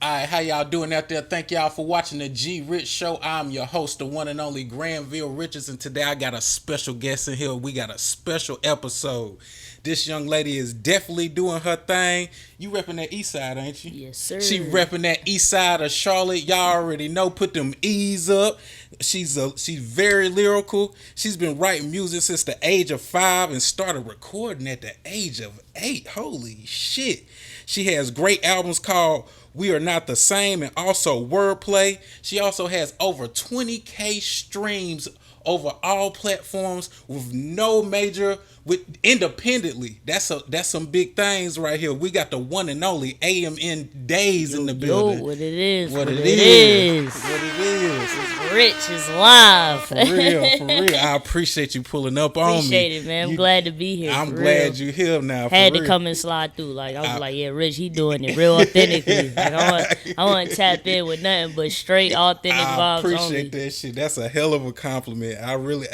Alright, how y'all doing out there? Thank y'all for watching the G Rich Show. I'm your host, the one and only Granville Richards, and today I got a special guest in here. We got a special episode. This young lady is definitely doing her thing. You repping that east side, ain't you? Yes, sir. She repping that east side of Charlotte. Y'all already know. Put them E's up. She's very lyrical. She's been writing music since the age of 5 and started recording at the age of 8. Holy shit. She has great albums called We Are Not the Same and also Wordplay. She also has over 20K streams over all platforms with no major independently. That's some big things right here. We got the one and only AMN Days in the building. What it is. What it is. It's rich. It's live. For real. I appreciate you pulling up on me. Appreciate it, man. I'm glad to be here. I'm glad you're here now. Had to come and slide through. Like I was like, yeah, Rich, he doing it real authentically. Like I want to tap in with nothing but straight authentic vibes. I appreciate only. that shit. That's a hell of a compliment. I really,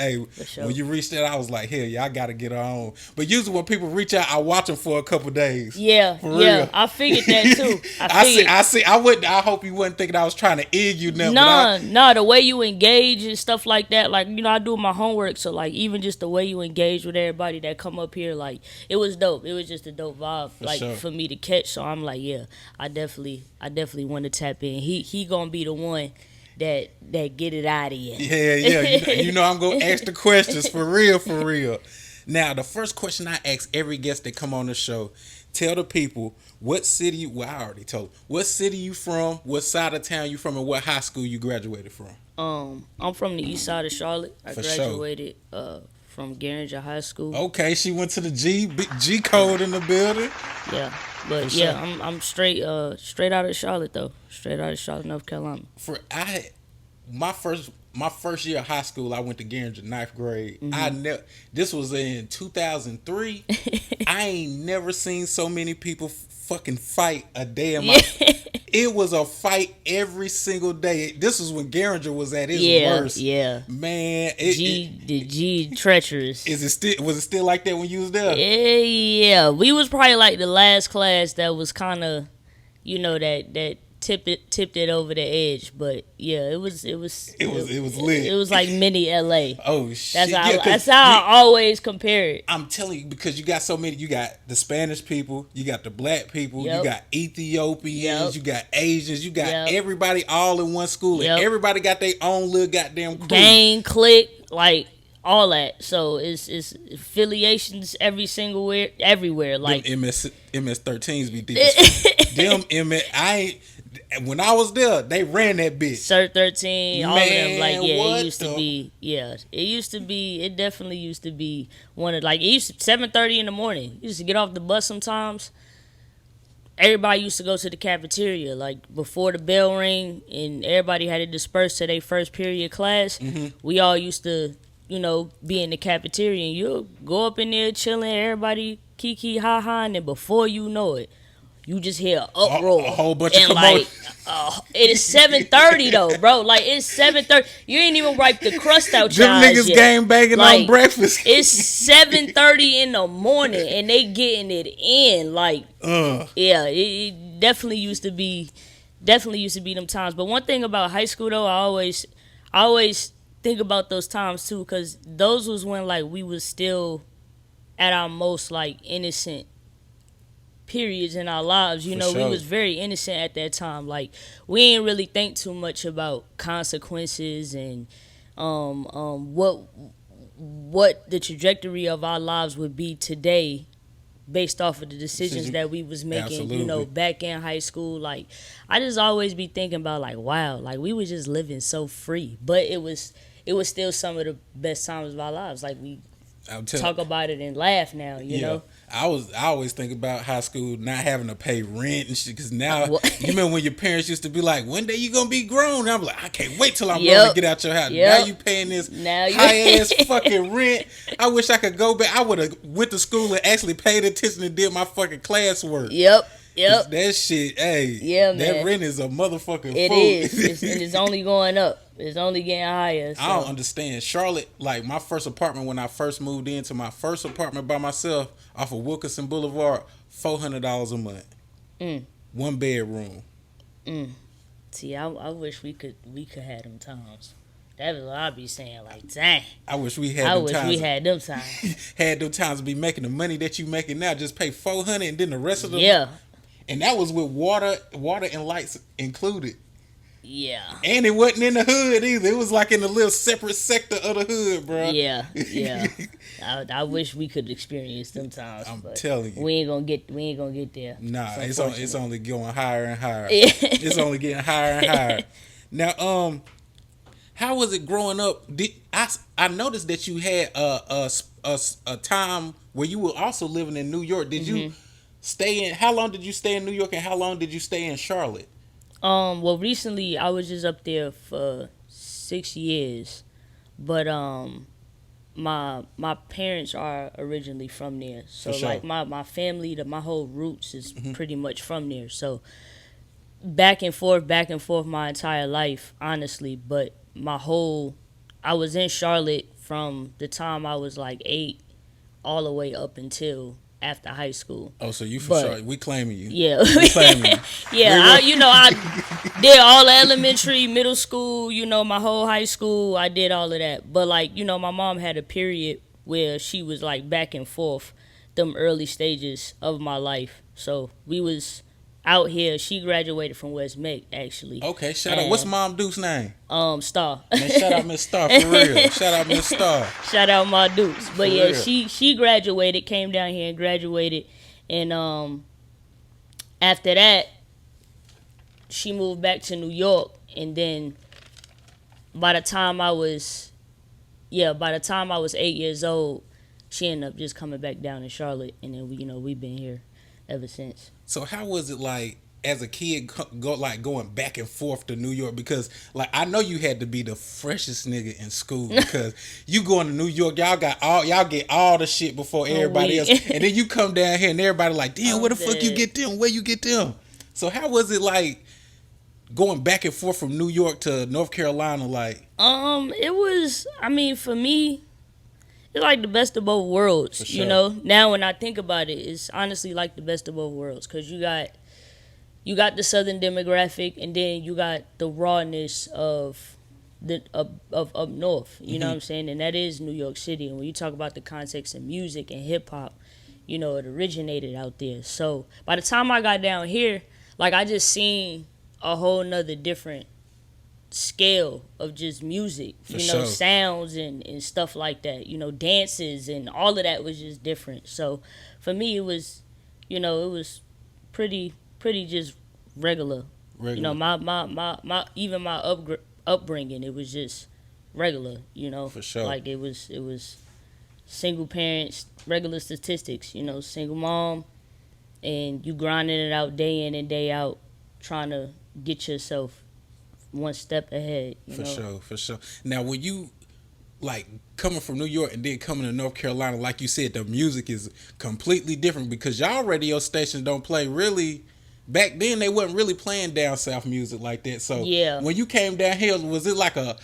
sure. When you reached that, I was like, hell yeah, I gotta get her on. But usually when people reach out, I watch them for a couple days. Yeah, real. I figured that too. I see. I hope you wasn't thinking I was trying to egg you nothing. Nah, the way you engage and stuff like that, like, I do my homework, so like even just the way you engage with everybody that come up here, like it was dope. It was just a dope vibe, for me to catch. So I'm like, yeah, I definitely want to tap in. He gonna be the one that get it out of you. Yeah. You know I'm gonna ask the questions for real. Now, the first question I ask every guest that come on the show, tell the people what city, well, I already told them, what city you from, what side of town you from, and what high school you graduated from. I'm from the east side of Charlotte. I graduated from Garinger High School. Okay, she went to the G code in the building. Yeah, but yeah, I'm straight out of Charlotte though. Straight out of Charlotte, North Carolina. My first year of high school, I went to Garinger, 9th grade. Mm-hmm. This was in 2003. I ain't never seen so many people fucking fight a day in my. It was a fight every single day. This was when Garinger was at his worst. Yeah, man. G treacherous. Was it still like that when you was there? Yeah. We was probably like the last class that was kind of, that tipped it over the edge, but yeah, it was lit. It was like mini LA. Oh shit! That's how I always compare it. I'm telling you, because you got so many. You got the Spanish people, you got the black people, Yep. you got Ethiopians, Yep. you got Asians, you got Yep. everybody all in one school, and everybody got their own little goddamn crew. Gang, clique, like all that. So it's affiliations everywhere. Like them MS-13s be deep. Them when I was there, they ran that bitch. Cert 13, all of them. Like, yeah, it definitely used to be one of, like, it used to 7:30 in the morning. You used to get off the bus sometimes. Everybody used to go to the cafeteria, like, before the bell ring, and everybody had to disperse to their first period class. Mm-hmm. We all used to, be in the cafeteria, and you'll go up in there chilling, everybody kiki ha-ha, and then before you know it, you just hear an uproar. A whole bunch of commotion. It is 7:30 though, bro. Like, it's 7:30. You ain't even wipe the crust out your Them eyes niggas yet. game banging on breakfast. It's 7:30 in the morning and they getting it in. Like, yeah, it definitely used to be them times. But one thing about high school though, I always think about those times too, because those was when, like, we was still at our most, like, innocent periods in our lives. We was very innocent at that time. Like, we ain't really think too much about consequences and what the trajectory of our lives would be today based off of the decisions that we was making. Absolutely. Back in high school. Like, I just always be thinking about, like, wow, like, we was just living so free, but it was still some of the best times of our lives. Like, we talk about it and laugh now, you know. I always think about high school not having to pay rent and shit, because now you remember when your parents used to be like, one day you gonna be grown, and I'm like, I can't wait till I'm grown to get out your house. Now you paying this high ass fucking rent. I wish I could go back. I would have went to school and actually paid attention and did my fucking classwork. Yep. That shit, man. That rent is a motherfucking It is. It's only going up. It's only getting higher. So. I don't understand. Charlotte, like, my first apartment when I first moved into my first apartment by myself off of Wilkinson Boulevard, $400 a month. 1 bedroom. Mm. See, I wish we could have them times. That was what I be saying. Like, dang, I wish we had I them wish we times. had them times. Had them times to be making the money that you making now. Just pay 400 and then the rest of them. Yeah, And that was with water and lights included. yeah, And it wasn't in the hood either. It was like in a little separate sector of the hood, bro. yeah, yeah. I wish we could experience them times. I'm but telling you. we ain't gonna get there. Nah, it's unfortunate. only going higher and higher. Yeah. It's only getting higher and higher. Now, how was it growing up? I noticed that you had a time where you were also living in New York. Did you stay in? How long did you stay in New York, and how long did you stay in Charlotte? Well, recently I was just up there for 6 years, but my parents are originally from there, so For sure. like my family, my whole roots is pretty much from there. So back and forth my entire life, honestly. But I was in Charlotte from the time I was like 8, all the way up until after high school. Oh, so you for But- Charlotte? We claiming you. Yeah. We claiming you. Yeah, I did all the elementary, middle school, my whole high school. I did all of that. But, like, my mom had a period where she was, like, back and forth them early stages of my life. So we was out here. She graduated from West Meck, actually. Okay, shout out. What's Mom Deuce's name? Star. Man, shout out Miss Star for real. Shout out Miss Star. Shout out my dudes. But For yeah, real. she graduated, came down here and graduated. And after that, she moved back to New York. And then by the time I was 8 years old, she ended up just coming back down in Charlotte. And then we've been here ever since. So how was it like as a kid going back and forth to New York? Because like I know you had to be the freshest nigga in school because you going to New York, y'all get all the shit before everybody else, and then you come down here and everybody like, damn, where the fuck you get them? Where you get them? So how was it like going back and forth from New York to North Carolina? Like, It was. I mean, for me, it's like the best of both worlds. For sure. Now when I think about it, it's honestly like the best of both worlds because you got the southern demographic, and then you got the rawness of up north. You know what I'm saying? And that is New York City. And when you talk about the context of music and hip hop, it originated out there. So by the time I got down here, like I just seen a whole nother different scale of just music, For sure. sounds and stuff like that, dances and all of that was just different. So for me, it was, it was pretty just regular. My even my upbringing, it was just regular, For sure. Like it was single parents, regular statistics, single mom, and you grinding it out day in and day out, trying to get yourself one step ahead. For sure. Now, when you like coming from New York and then coming to North Carolina, like you said, the music is completely different because y'all radio stations don't play really. Back then, they wasn't really playing down south music like that. So Yeah. when you came down here, was it like a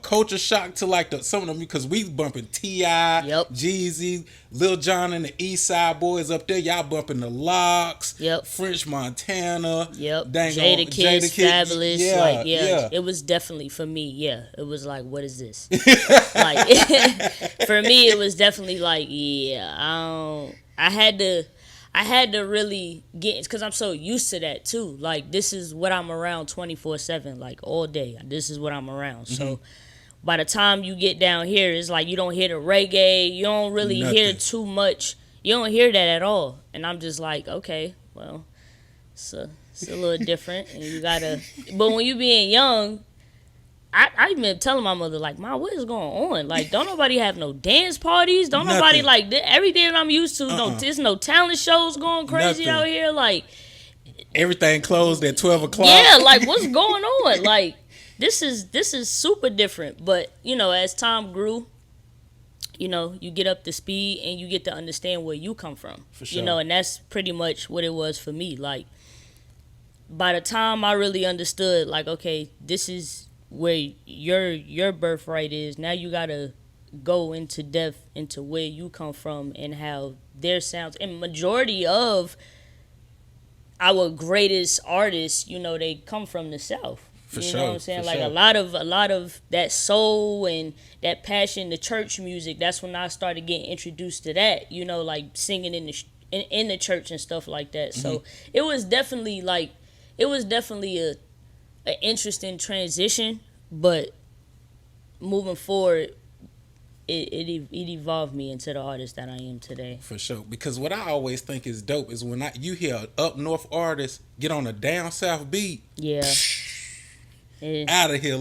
culture shock to like some of them? Because we bumping T.I., Yep. Jeezy, Lil Jon and the East Side Boys up there. Y'all bumping the Locks, Yep. French Montana, Yep. Dango, Jada Kiss, Fabulous. Yeah. It was definitely for me. Yeah, it was like, what is this? Like, for me, it was definitely like, I had to really get, because I'm so used to that too. Like, this is what I'm around 24/7, like all day. This is what I'm around. So by the time you get down here, it's like you don't hear the reggae. You don't really hear Nothing. too much. You don't hear that at all. And I'm just like, okay, well, it's a little different. And you gotta, but when you being young, I even telling my mother, like, Mom, what is going on? Like, don't nobody have no dance parties. Don't nobody, Nothing. like, everything that I'm used to. There's no talent shows going crazy Nothing. out here. Like, Everything closed at 12 o'clock. yeah, like, what's going on? Like, this is super different. But, as time grew, you get up to speed and you get to understand where you come from. For sure. And that's pretty much what it was for me. Like, by the time I really understood, like, okay, this is where your birthright is. Now you gotta go into depth into where you come from and how their sounds, and majority of our greatest artists, they come from the South. For You sure, know what I'm saying? for Like sure. a lot of that soul and that passion, the church music. That's when I started getting introduced to that. Like singing in the church and stuff like that. So it was definitely like it was definitely a interesting transition, but moving forward, it evolved me into the artist that I am today. For sure. Because what I always think is dope is when you hear an up north artist get on a down south beat. Yeah. Out of here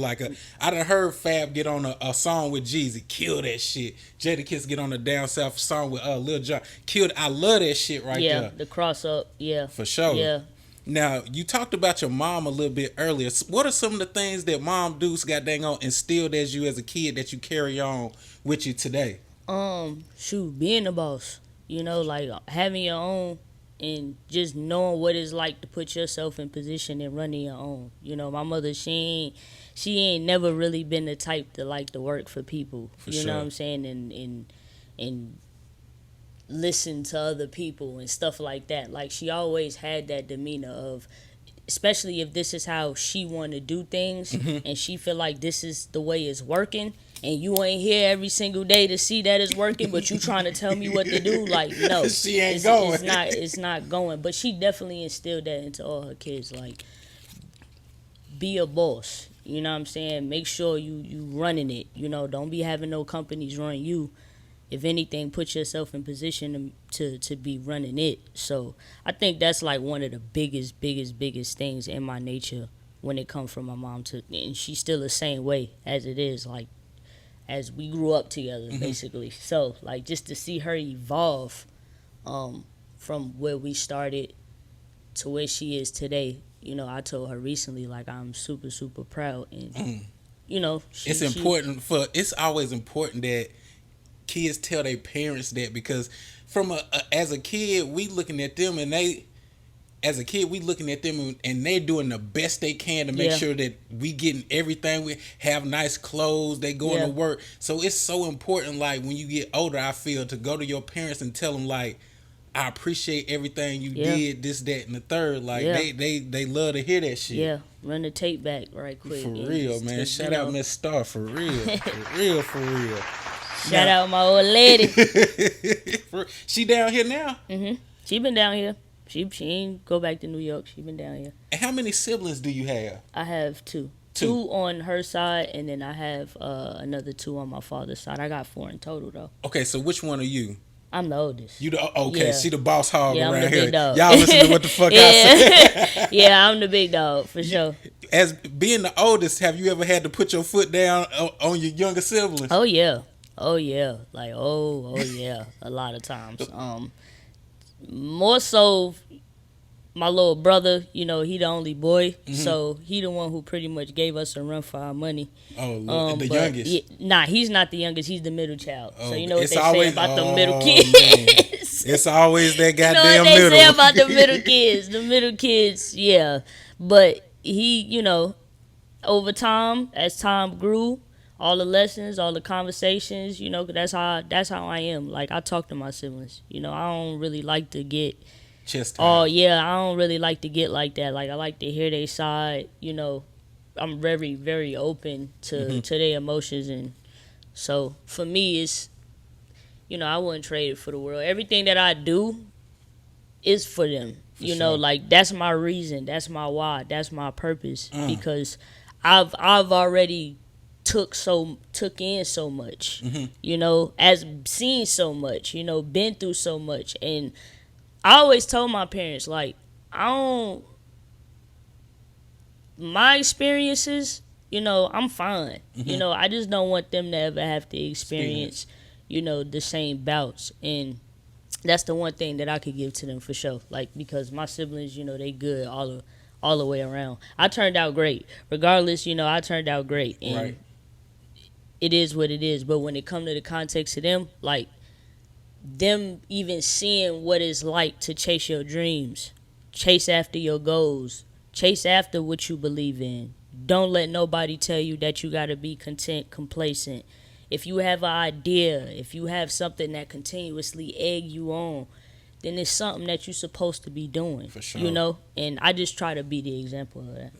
I done heard Fab get on a song with Jeezy, kill that shit. Jadakiss get on a down south song with Lil Jon, killed. I love that shit right Yeah, there. the cross up. Yeah. For sure. Yeah. Now, you talked about your mom a little bit earlier. What are some of the things that Mom Deuce got dang on instilled as you as a kid that you carry on with you today? Being a boss. Like having your own and just knowing what it's like to put yourself in position and running your own. My mother, she ain't never really been the type to like to work for people. For you sure. know what I'm saying? And listen to other people and stuff like that. Like she always had that demeanor of, especially if this is how she want to do things and she feel like this is the way it's working and you ain't here every single day to see that it's working, but you trying to tell me what to do. Like, no, She ain't going. It's not going. But she definitely instilled that into all her kids. Like, be a boss. You know what I'm saying? Make sure you running it. Don't be having no companies run you. If anything, put yourself in position to be running it. So I think that's like one of the biggest things in my nature when it comes from my mom and she's still the same way as it is, like as we grew up together, basically. So like just to see her evolve from where we started to where she is today. I told her recently, like, I'm super, super proud. And, It's always important that kids tell their parents that, because as a kid, we looking at them and they doing the best they can to make sure that we getting everything. We have nice clothes, they going to work. So it's so important, like, when you get older, I feel, to go to your parents and tell them, like, I appreciate everything you did, this, that, and the third. Like, they love to hear that shit. Yeah, run the tape back right quick. For real, man. Shout out Miss Star, for real. For real. Shout out my old lady. She down here now? She been down here. She ain't go back to New York. She been down here. And how many siblings do you have? I have two. Two on her side, and then I have another two on my father's side. I got 4 in total, though. Okay, so which one are you? I'm the oldest. You okay? Yeah. She the boss hog I'm around the here. big dog. Y'all listen to what the fuck I say. Yeah, I'm the big dog for sure. As being the oldest, have you ever had to put your foot down on your younger siblings? Oh yeah, like oh yeah, a lot of times. More so, my little brother. He the only boy, so he the one who pretty much gave us a run for our money. Oh, the youngest. He's not the youngest. He's the middle child. So you know what it's they always, say about the middle kids. Man. It's always that goddamn you know what they middle. say about the middle kids. The middle kids, yeah. But he, over time, as time grew, all the lessons, all the conversations, 'cause that's how I am. Like, I talk to my siblings. I don't really like to get. I don't really like to get like that. Like, I like to hear their side. I'm very, very open to their emotions, and so for me, it's. I wouldn't trade it for the world. Everything that I do is for them. Sure. Like, that's my reason. That's my why. That's my purpose. Because I've already took in so much. As seen so much. Been through so much. And I always told my parents, like, my experiences, I'm fine. I just don't want them to ever have to experience the same bouts. And that's the one thing that I could give to them for sure. Like, because my siblings, they good all the way around. I turned out great. Regardless, I turned out great. And right. It is what it is. But when it comes to the context of them, like, them even seeing what it's like to chase your dreams, chase after your goals, chase after what you believe in. Don't let nobody tell you that you got to be content, complacent. If you have an idea, if you have something that continuously egg you on, then it's something that you're supposed to be doing. For sure. You know? And I just try to be the example of that.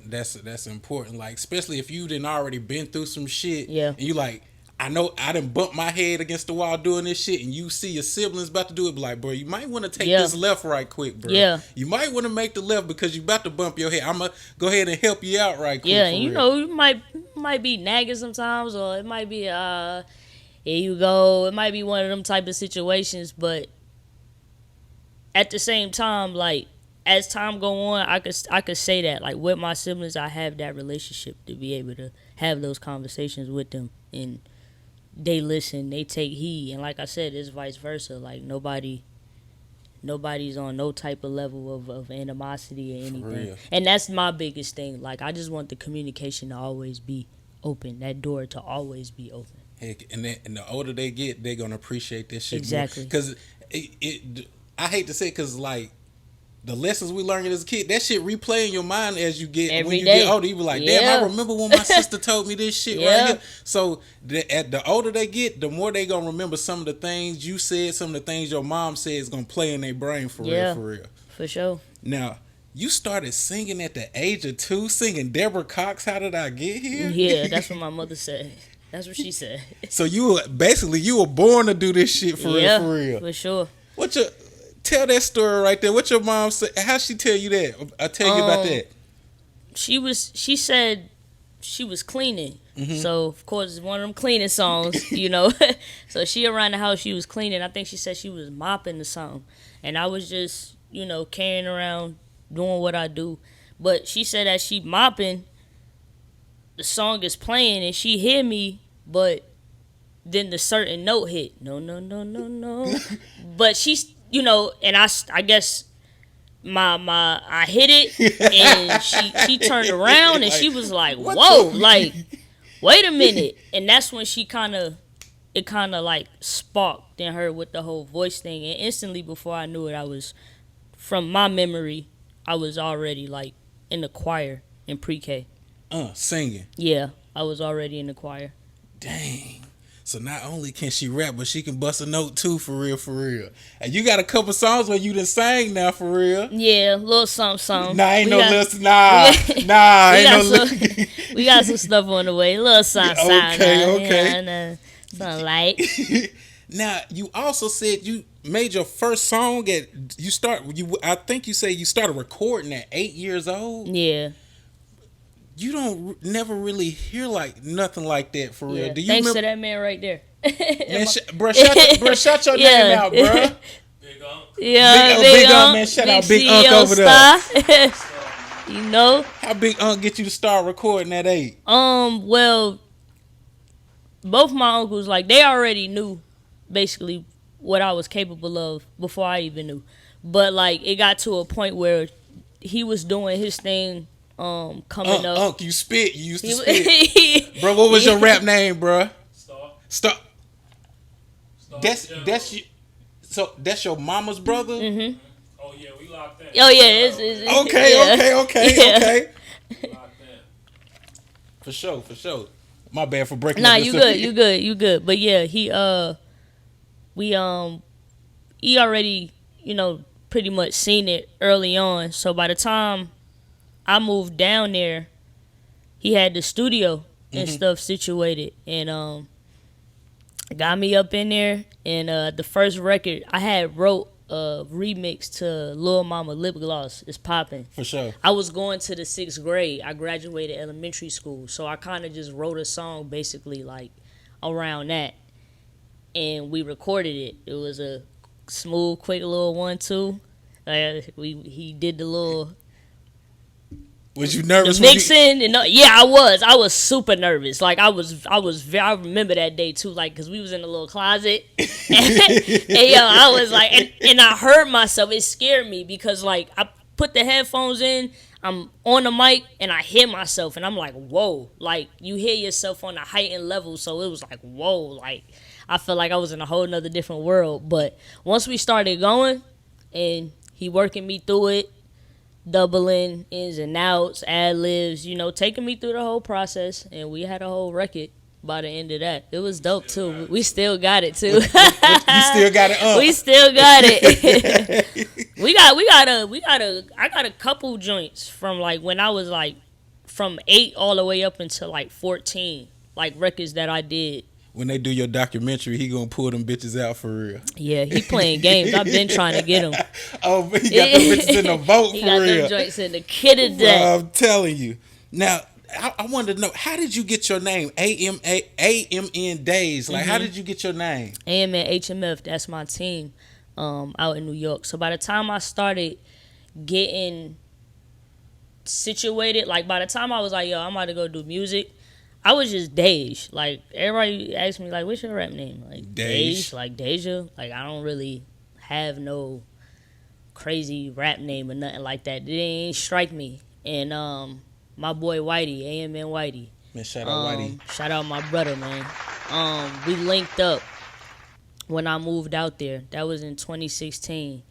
That's important. Like, especially if you didn't already been through some shit. Yeah. And you like, I know I done bumped my head against the wall doing this shit, and you see your siblings about to do it, be like, bro, you might want to take this left right quick, bro. Yeah. You might want to make the left because you about to bump your head. I'm going to go ahead and help you out right quick. Yeah, and you know, you might be nagging sometimes, or it might be, here you go. It might be one of them type of situations, but at the same time, like, as time go on, I could say that, like, with my siblings, I have that relationship to be able to have those conversations with them, and they listen, they take heed, and like I said, it's vice versa. Like, nobody's on no type of level of animosity or anything, and that's my biggest thing. Like, I just want the communication to always be open, that door to always be open. Heck, and the older they get, they're gonna appreciate this shit exactly. Because I hate to say, because like, the lessons we learned as a kid, that shit replay in your mind as you get when you get older. You be like, damn, I remember when my sister told me this shit right here. So the older they get, the more they gonna remember some of the things you said, some of the things your mom said is gonna play in their brain for real. For sure. Now, you started singing at the age of 2, singing Deborah Cox, How Did I Get Here? Yeah, that's what my mother said. That's what she said. So you were born to do this shit for real. For sure. Tell that story right there. What your mom said? How she tell you that? I tell you about that. She said she was cleaning. Mm-hmm. So of course it's one of them cleaning songs, you know. So she around the house, she was cleaning. I think she said she was mopping or something, and I was just, you know, carrying around doing what I do. But she said as she mopping, the song is playing and she hear me, but then the certain note hit. No. But she's, you know, and I guess I hit it, and she turned around and she was like, whoa, like, wait a minute. And that's when it kind of like sparked in her with the whole voice thing. And instantly before I knew it, from my memory, I was already like in the choir in pre-K. Singing. Yeah, I was already in the choir. Dang. So not only can she rap, but she can bust a note too, for real. And you got a couple songs where you done sang now, for real. Yeah, little something. Nah, ain't no little. Nah, ain't no. We got some stuff on the way. Little something. Okay. Something light. Now, you also said you made your first song I think you say you started recording at 8 years old. Yeah. You don't never really hear like nothing like that, for real. Yeah. Do you Thanks remember? to that man right there. Man, shout your name out, bro. Big Unc. Yeah, Big Unc, man. Shout out Big CEO Unc over there. You know? How Big Unc get you to start recording at 8? Well, both my uncles, like, they already knew basically what I was capable of before I even knew. But like, it got to a point where he was doing his thing. Coming up. Unc, you spit. You used to spit. Bro, what was your rap name, bro? Star. That's you. So that's your mama's brother? Mm-hmm. Oh yeah, we locked in. Oh yeah, it's Okay. Locked in. For sure. My bad for breaking. Nah, you good. But yeah, he already, you know, pretty much seen it early on. So by the time I moved down there, he had the studio and stuff situated, and got me up in there. And the first record I had wrote a remix to Lil Mama Lip Gloss is popping. For sure. I was going to the 6th grade. I graduated elementary school, so I kind of just wrote a song basically like around that, and we recorded it. It was a smooth, quick little 1-2. He did the little. Was you nervous? Mixing and yeah, I was super nervous. Like I remember that day too. Like, cause we was in a little closet, and I was like, and I heard myself. It scared me because like I put the headphones in, I'm on the mic, and I hear myself, and I'm like, whoa! Like you hear yourself on a heightened level, so it was like, whoa! Like I felt like I was in a whole nother different world. But once we started going, and he working me through it. Doubling ins and outs, ad libs, you know, taking me through the whole process, and we had a whole record. by the end of that. It was dope too. We still got it too. You still got it. We still got it. I got a couple joints from like when I was like from 8 all the way up until like 14, like records that I did. When they do your documentary, he gonna pull them bitches out for real. Yeah, he playing games. I've been trying to get him. Oh, he got them bitches in the vote for He got real. them joints in the kid of Bro, that. I'm telling you. Now, I wanted to know, how did you get your name? AMN Days. Like, how did you get your name? AMN HMF, that's my team out in New York. So by the time I started getting situated, like by the time I was like, yo, I'm about to go do music, I was just Dej. Like, everybody asked me, like, what's your rap name? Like, Dej. Like, Deja. Like, I don't really have no crazy rap name or nothing like that. It ain't strike me. And my boy Whitey, AMN Whitey. Man, shout out Whitey. Shout out my brother, man. We linked up when I moved out there. That was in 2016.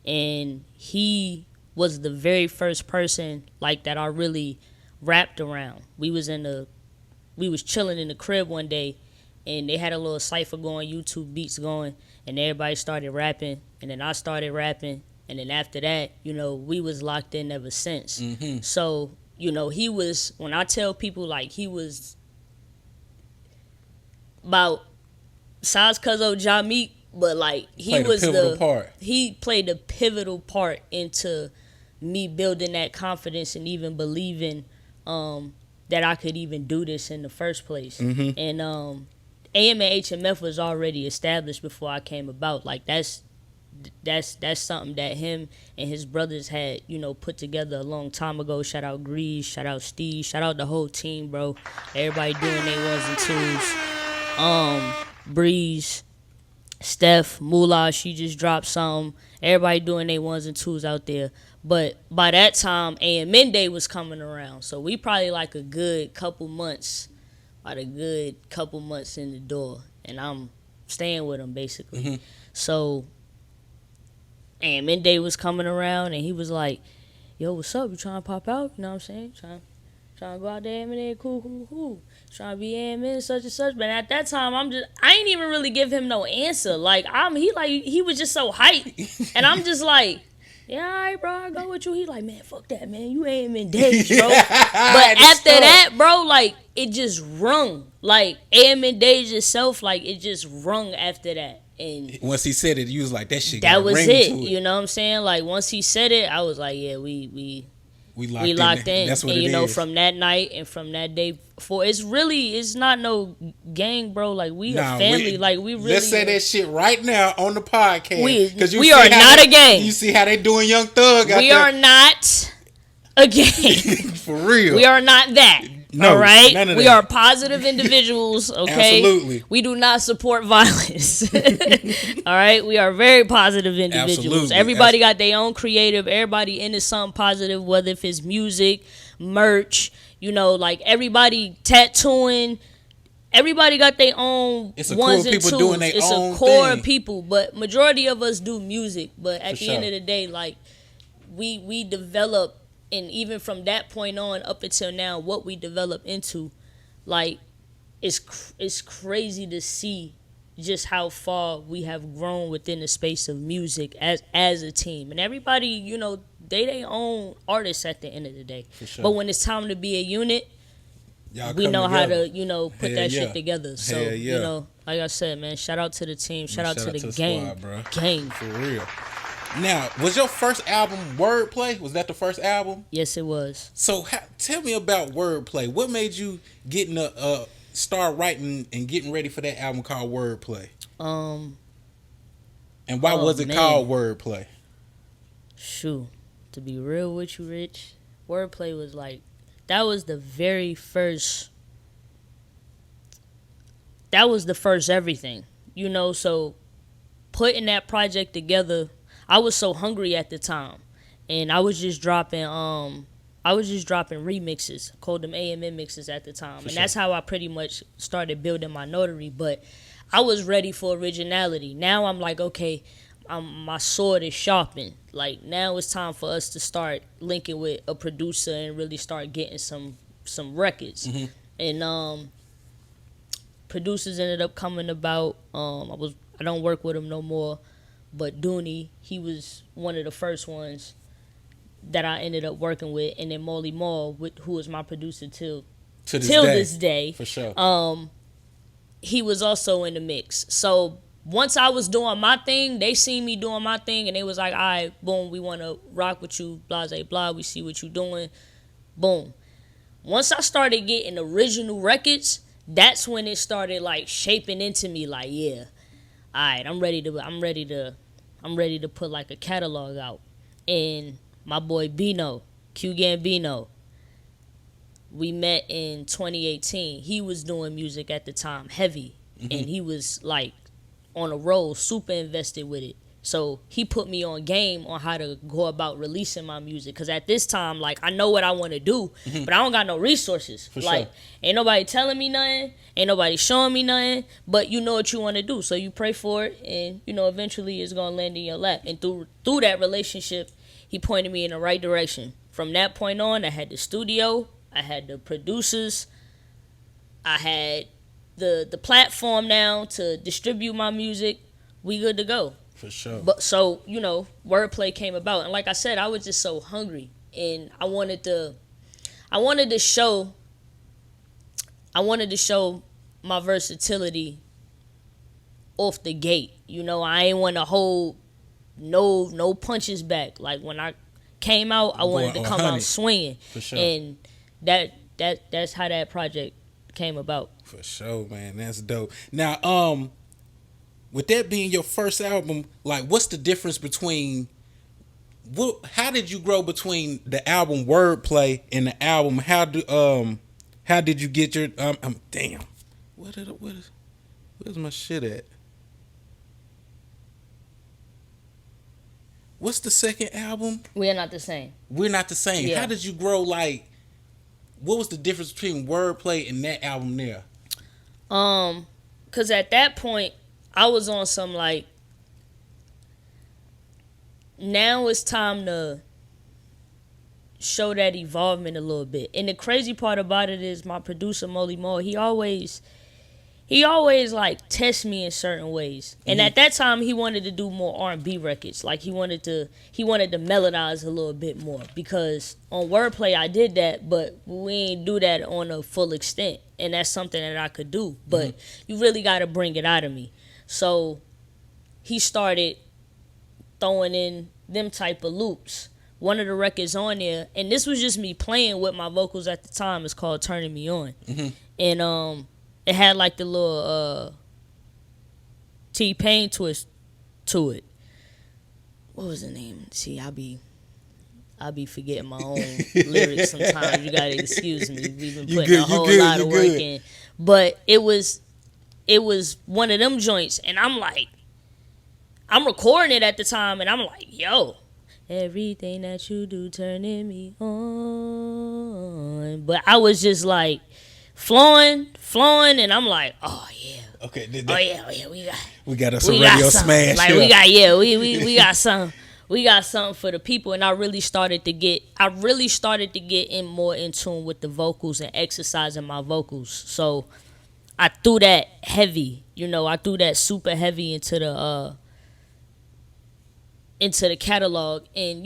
And he was the very first person, like, that I really rapped around. We was chilling in the crib one day, and they had a little cypher going, YouTube beats going, and everybody started rapping, and then I started rapping, and then after that, you know, we was locked in ever since. Mm-hmm. So, you know, he was, when I tell people, like, he was about size Cuzzo Jameek, but, like, he played the pivotal part into me building that confidence and even believing that I could even do this in the first place. Mm-hmm. And AM and HMF was already established before I came about. Like, that's something that him and his brothers had, you know, put together a long time ago. Shout out Grease, shout out Steve, shout out the whole team, bro. Everybody doing their ones and twos. Breeze, Steph, Moolah, she just dropped something. Everybody doing their ones and twos out there. But by that time, AMN Day was coming around. So we probably like a good couple months in the door. And I'm staying with him, basically. Mm-hmm. So AMN Day was coming around, and he was like, yo, what's up? You trying to pop out? You know what I'm saying? Trying to go out there, AMN, cool. Trying to be AMN, such and such. But at that time, I ain't even really give him no answer. Like, he was just so hyped. And I'm just like, yeah, all right, bro, I go with you. He like, man, fuck that, man. You AMN Days, bro. But after that, bro, like, it just rung. Like, AMN Days itself, like, it just rung after that. And once he said it, you was like, that shit that got was ring it. to it. You know what I'm saying? Like, once he said it, I was like, yeah, we locked in. That's what and it you know, is. from that night and from that day forward, it's not no gang, bro. Like, we a family. Like, we really. Let's say that shit right now on the podcast. We are not a gang. You see how they doing Young Thug out there? We are not a gang. For real. We are not that. No, all right, none of we that. are positive individuals. Okay, Absolutely. We do not support violence. All right, we are very positive individuals. Absolutely. Everybody got their own creative. Everybody into something positive, whether if it's music, merch. You know, like everybody tattooing. Everybody got their own ones and twos. It's a core of people, but majority of us do music. But at the end of the day, like we develop. And even from that point on up until now, what we develop into, like, it's crazy to see just how far we have grown within the space of music as a team. And everybody, you know, they own artists at the end of the day. For sure. But when it's time to be a unit, we know how to, you know, put that shit together. So, you know, like I said, man, shout out to the team. Shout out to the gang. Squad, bro. Gang. For real. Now, was your first album Wordplay? Was that the first album? Yes, it was. So, tell me about Wordplay. What made you start writing and getting ready for that album called Wordplay? And why was it called Wordplay? Shoot, to be real with you, Rich, Wordplay was like, that was the very first. That was the first everything, you know. So, putting that project together. I was so hungry at the time, and I was just dropping remixes, called them AMN mixes at the time, and that's how I pretty much started building my notary. But I was ready for originality. Now I'm like, okay, my sword is sharpened. Like, now it's time for us to start linking with a producer and really start getting some records. Mm-hmm. And producers ended up coming about. I don't work with him no more, but Dooney, he was one of the first ones that I ended up working with, and then Molly Mall, who was my producer till this day. For sure. He was also in the mix. So once I was doing my thing, they seen me doing my thing, and they was like, all right, boom, we want to rock with you, blah, blah, blah. We see what you doing. Boom. Once I started getting original records, that's when it started like shaping into me like, yeah, all right, I'm ready to put like a catalog out. And my boy Bino, Q Gambino, we met in 2018. He was doing music at the time, heavy, and he was like on a roll, super invested with it. So he put me on game on how to go about releasing my music. Because at this time, like, I know what I want to do, but I don't got no resources. For like, sure. Ain't nobody telling me nothing. Ain't nobody showing me nothing. But you know what you want to do. So you pray for it, and, you know, eventually it's going to land in your lap. And through that relationship, he pointed me in the right direction. From that point on, I had the studio. I had the producers. I had the platform now to distribute my music. We good to go. For sure. But so, you know, wordplay came about, and like I said, I was just so hungry, and I wanted to show my versatility off the gate. You know, I ain't want to hold no punches back. Like when I came out, I wanted to come out swinging. For sure. And that's how that project came about. For sure, man. That's dope. Now, with that being your first album, like, what's the difference between how did you grow between the album Wordplay and the album how did you get your damn, where's my shit at? What's the second album? We're Not the Same. We're Not the Same. Yeah. How did you grow? Like, what was the difference between Wordplay and that album there? Cause at that point I was on some like, now it's time to show that evolvement a little bit. And the crazy part about it is my producer Molly Moore, he always like tests me in certain ways. And at that time he wanted to do more R&B records. Like he wanted to melodize a little bit more, because on Wordplay I did that, but we ain't do that on a full extent. And that's something that I could do, but you really got to bring it out of me. So he started throwing in them type of loops. One of the records on there, and this was just me playing with my vocals at the time, is called Turning Me On. And it had like the little T-Pain twist to it. What was the name? See, I'll be forgetting my own lyrics sometimes. You gotta excuse me. We've been putting a whole lot of work in. But it was one of them joints, and I'm like, I'm recording it at the time, and I'm like, yo, everything that you do turning me on. But I was just like flowing, and I'm like, oh yeah. Okay. We got us a radio smash. Like we got something. We got something for the people, and I really started to get in more in tune with the vocals and exercising my vocals. So I threw that heavy, I threw that super heavy into the catalog, and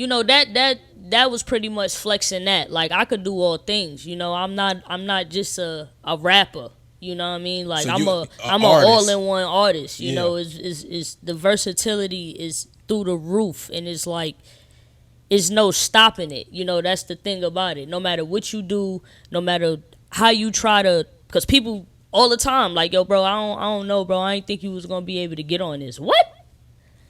that was pretty much flexing that. Like, I could do all things, I'm not just a rapper. You know what I mean? Like, so I'm an all-in-one artist. You know, is the versatility is through the roof, and it's like, it's no stopping it. That's the thing about it. No matter what you do, no matter how you try to, because people all the time like, yo, bro, I don't know, bro. I ain't think you was gonna be able to get on this. What?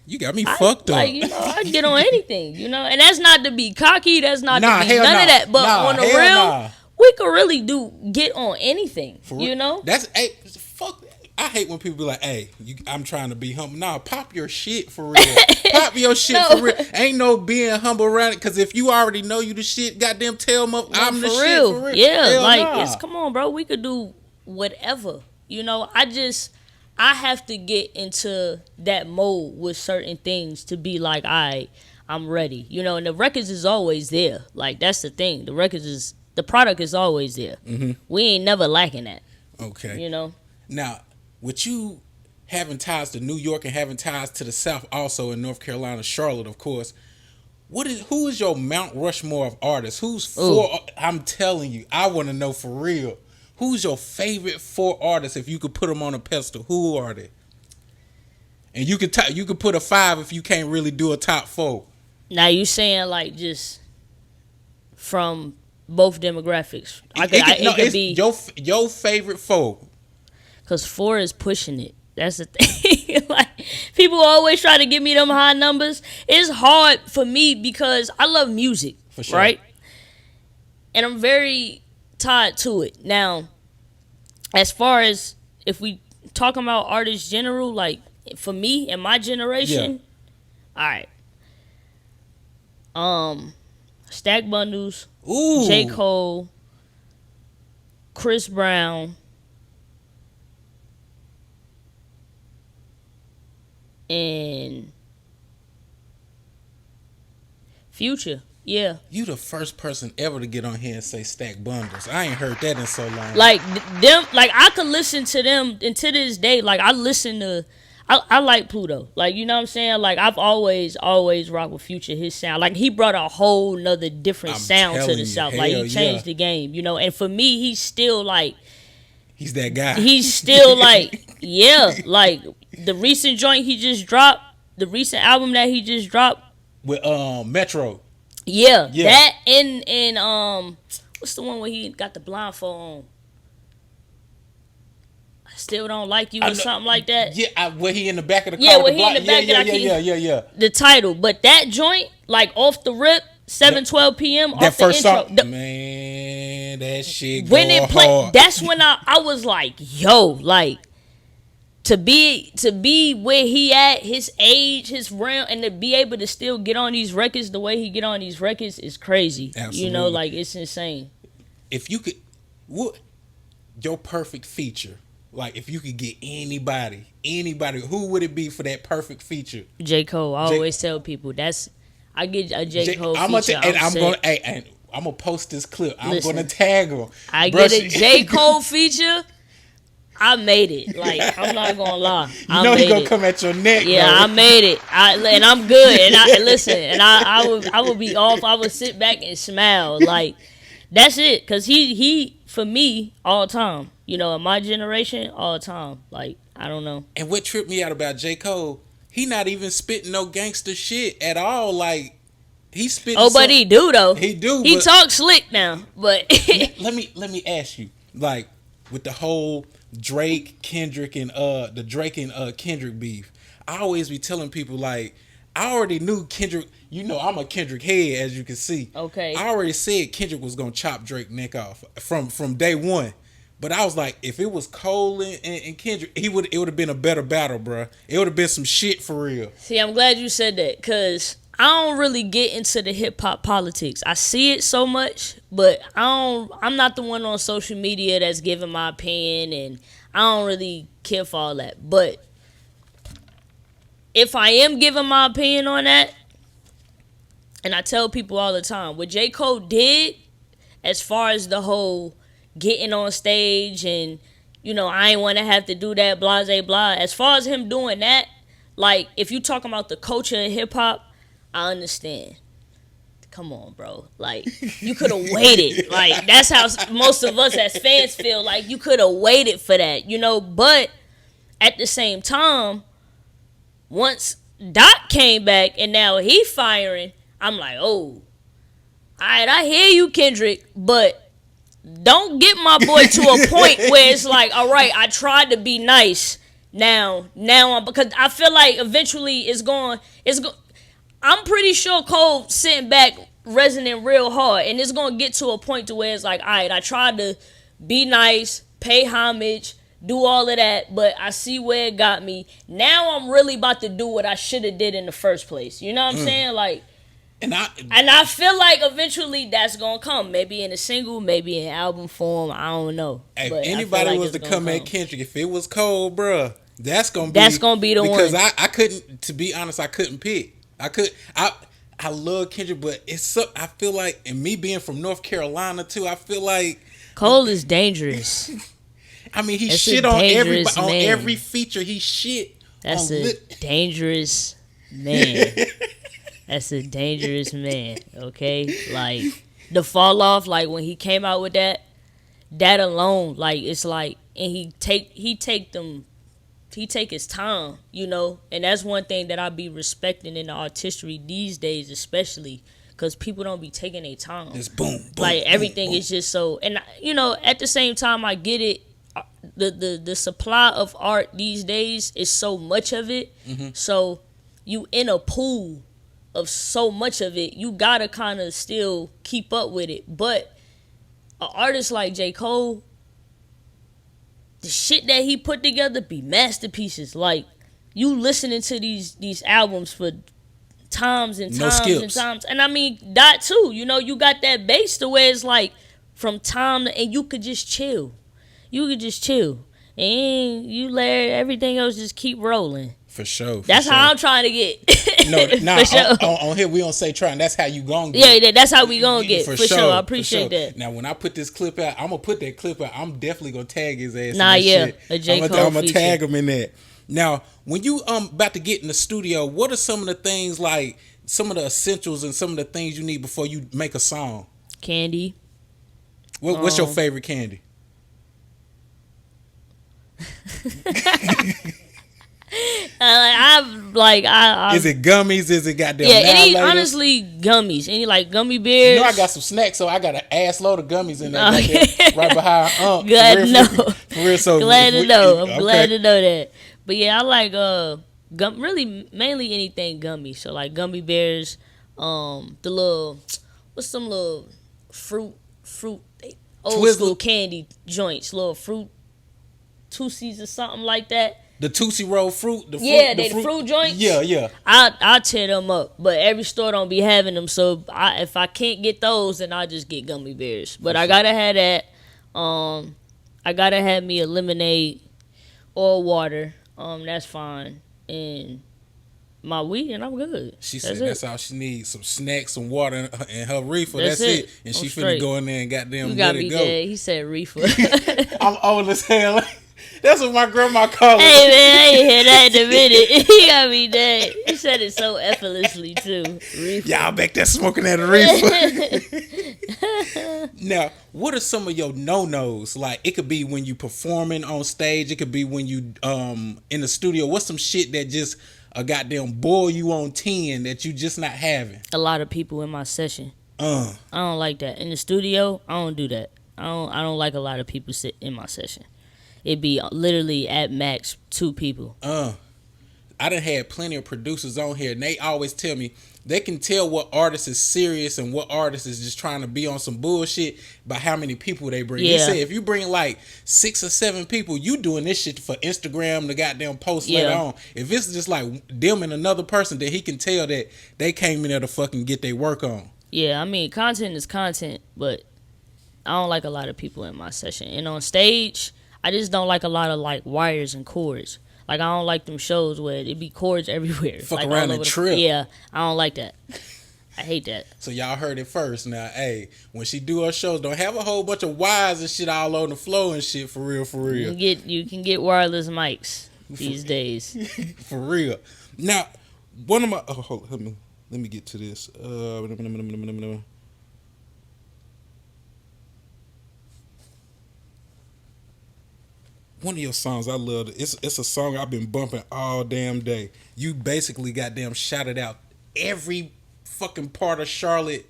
You got me fucked up. Like, I get on anything, and that's not to be cocky. That's not to be none of that. But on the real, we could really get on anything, That's, hey, fuck. I hate when people be like, hey, I'm trying to be humble. Nah, pop your shit for real. Pop your shit for real. Ain't no being humble around it, because if you already know you the shit, goddamn tell them I'm the shit for real. Yeah, hell like, come on, bro. We could do whatever. I have to get into that mode with certain things to be like, all right, I'm ready. And the records is always there. Like, that's the thing. The product is always there. We ain't never lacking that. Okay. Now, with you having ties to New York and having ties to the South, also in North Carolina, Charlotte, of course. Who is your Mount Rushmore of artists? Who's four? I'm telling you, I want to know for real. Who's your favorite four artists? If you could put them on a pedestal, who are they? And you could put a 5 if you can't really do a top 4. Now you saying like just from both demographics? It could be your favorite 4. Cause 4 is pushing it. That's the thing. Like, people always try to give me them high numbers. It's hard for me because I love music, for sure. Right? And I'm very tied to it. Now, as far as if we talking about artists general, like for me and my generation, all right. Stack Bundles, Ooh. J. Cole, Chris Brown, and Future. Yeah. You the first person ever to get on here and say Stack Bundles. I ain't heard that in so long. Like them, like I could listen to them, and to this day, like I listen to, I like Pluto. Like, you know what I'm saying? Like I've always rocked with Future, his sound. Like he brought a whole nother different sound to the South. Like he changed the game, you know. And for me, he's still like, he's that guy. He's still like, yeah, like the recent joint he just dropped, the recent album that he just dropped with Metro. Yeah, that and what's the one where he got the blindfold on? I still don't like you or something like that. Yeah, where he in the back of the car. Yeah, where he in the back. Yeah. The title, but that joint, like off the rip, 7:12 p.m. That off the first intro. song, man, that shit. When it played, hard. that's when I was like, yo, like. To be where he at, his age, his realm, and to be able to still get on these records the way he get on these records is crazy. Absolutely. You know, like it's insane. If you could, what your perfect feature? Like if you could get anybody, who would it be for that perfect feature? J. Cole. I always tell people I get a J. Cole feature. I'm gonna post this clip. I'm gonna tag him. I get a J. Cole feature. I made it. Like, I'm not gonna lie. You know he gonna come at your neck. Yeah, though. I made it. And I'm good. And I would be off. I would sit back and smile. Like, that's it. Cause he for me all the time. You know, in my generation, all the time. Like, I don't know. And what tripped me out about J. Cole, he not even spitting no gangster shit at all. Like, he spitting. Oh, but he do though. He do. He talks slick now. But let me ask you, like, with the whole Drake, Kendrick, and the Drake and Kendrick beef, I always be telling people, like, I already knew Kendrick. You know, I'm a Kendrick head, as you can see. Okay. I already said Kendrick was gonna chop Drake neck off from day one. But I was like, if it was Cole and Kendrick, it would have been a better battle, bro. It would have been some shit for real. See, I'm glad you said that, cause I don't really get into the hip hop politics. I see it so much, but I'm not the one on social media that's giving my opinion, and I don't really care for all that. But if I am giving my opinion on that, and I tell people all the time, what J. Cole did, as far as the whole getting on stage and, you know, I ain't want to have to do that, blah, blah, blah. As far as him doing that, like, if you talking about the culture of hip hop, I understand. Come on, bro. Like, you could have waited. Like, that's how most of us as fans feel. Like, you could have waited for that, you know? But at the same time, once Doc came back and now he firing, I'm like, oh, all right, I hear you, Kendrick, but don't get my boy to a point where it's like, all right, I tried to be nice. Now I'm, because I feel like eventually it's going. I'm pretty sure Cole sitting back resonating real hard, and it's gonna get to a point to where it's like, all right, I tried to be nice, pay homage, do all of that, but I see where it got me. Now I'm really about to do what I should have did in the first place. You know what I'm saying? Like, and I feel like eventually that's gonna come. Maybe in a single, maybe in album form. I don't know. If but anybody like was to come at Kendrick, if it was Cole, bruh, that's gonna be the one. Because I couldn't, to be honest, I couldn't pick. I love Kendrick, but it's so, I feel like, and me being from North Carolina too, I feel like Cole is dangerous. I mean, he That's shit a on dangerous on man. every feature. He shit. That's on a dangerous man. That's a dangerous man. Okay, like the fall off, like when he came out with that alone, like it's like, and he take his time, you know, and that's one thing that I be respecting in the artistry these days, especially because people don't be taking their time. Just boom, boom, like everything boom. is just so, and you know, at the same time, I get it. The supply of art these days is so much of it, so you in a pool of so much of it, you gotta kind of still keep up with it. But an artist like J. Cole, the shit that he put together be masterpieces. Like, you listening to these albums for times and No times and skips. times. And I mean, that too. You know, you got that bass to where it's like from time to, and you could just chill. You could just chill. And you let everything else just keep rolling. For sure. That's how I'm trying to get. No, For sure. on here we don't say trying. That's how you gonna get. Yeah, that's how we gonna get. For sure. I appreciate for sure. that. Now, when I put this clip out, I'm gonna put that clip out. I'm definitely gonna tag his ass. Nah, in yeah, shit. a J. I'm Cole gonna feature. tag him in that. Now, when you about to get in the studio, what are some of the things, like some of the essentials and some of the things you need before you make a song? Candy. What's your favorite candy? I Is it gummies? Is it goddamn? yeah, any Now Laters? honestly gummies, any like gummy bears. You know I got some snacks, so I got an ass load of gummies in there, Okay. goddamn, right behind. Glad to know. For real, so Glad to know. I'm okay. glad to know that. But yeah, I like really mainly anything gummy. So like gummy bears, the little what's some little fruit old Twizzler. school candy joints, little fruit Tootsies or something like that. The Tootsie Roll fruit. The fruit, Yeah, the fruit joints. Yeah. I tear them up, but every store don't be having them. So if I can't get those, then I just get gummy bears. But I gotta have that. I gotta have me a lemonade or water. That's fine, and my weed, and I'm good. She That's said it. that's all she needs: some snacks, some water, and her reefer. That's That's it. it. And I'm she finna straight. go in there and goddamn You got let me it go. dead. He said reefer. I'm old as hell. That's what my grandma called Hey it. man, I ain't hear that in a minute. He got me dead. He said it so effortlessly too. Reefer. Y'all back there smoking that reefer. Now, what are some of your no-nos? Like, it could be when you performing on stage. It could be when you in the studio. What's some shit that just a goddamn boil you on 10 that you just not having? A lot of people in my session. I don't like that. In the studio, I don't do that. I don't like a lot of people sit in my session. It'd be literally at max 2 people. I done had plenty of producers on here, and they always tell me they can tell what artist is serious and what artist is just trying to be on some bullshit by how many people they bring. Yeah. They say if you bring like 6 or 7 people, you doing this shit for Instagram to goddamn post later on. If it's just like them and another person, then he can tell that they came in there to fucking get their work on. Yeah, I mean, content is content, but I don't like a lot of people in my session. And on stage, I just don't like a lot of like wires and cords. Like, I don't like them shows where it be cords everywhere. Fuck like, around all and over trip. Yeah, I don't like that. I hate that. So y'all heard it first. Now, hey, when she do her shows, don't have a whole bunch of wires and shit all on the floor and shit. For real, for real. You can get wireless mics these days. For real. Now, one of my hold on, let me get to this. One of your songs I love. It's a song I've been bumping all damn day. You basically goddamn shouted out every fucking part of Charlotte